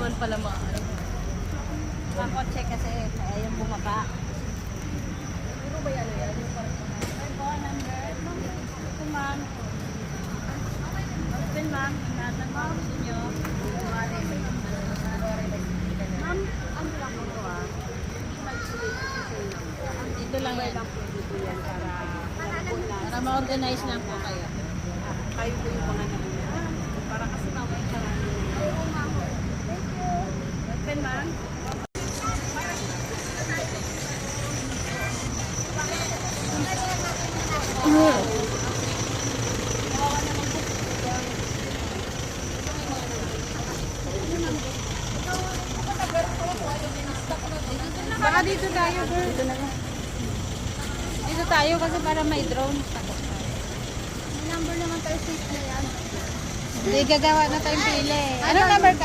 naman pala maaari. Ang kotse kasi, kaya yung bumaba. Puro ba yan? Yung parang Ito po, number. Ito, ma'am. Open, ma'am. Ingatan mo sa inyo. Ma'am, ano lang po ito ah? Dito lang yan. dito yan Para ma-organize lang po kayo. kayo po yung mga nauna. Para kasi mamaya ka lang. Open, ma'am. Baka dito tayo, girl. Dito na lang. Dito tayo kasi para may drone. May number naman tayo, safe na yan. Hindi, gagawa na tayong pili. Anong number ka?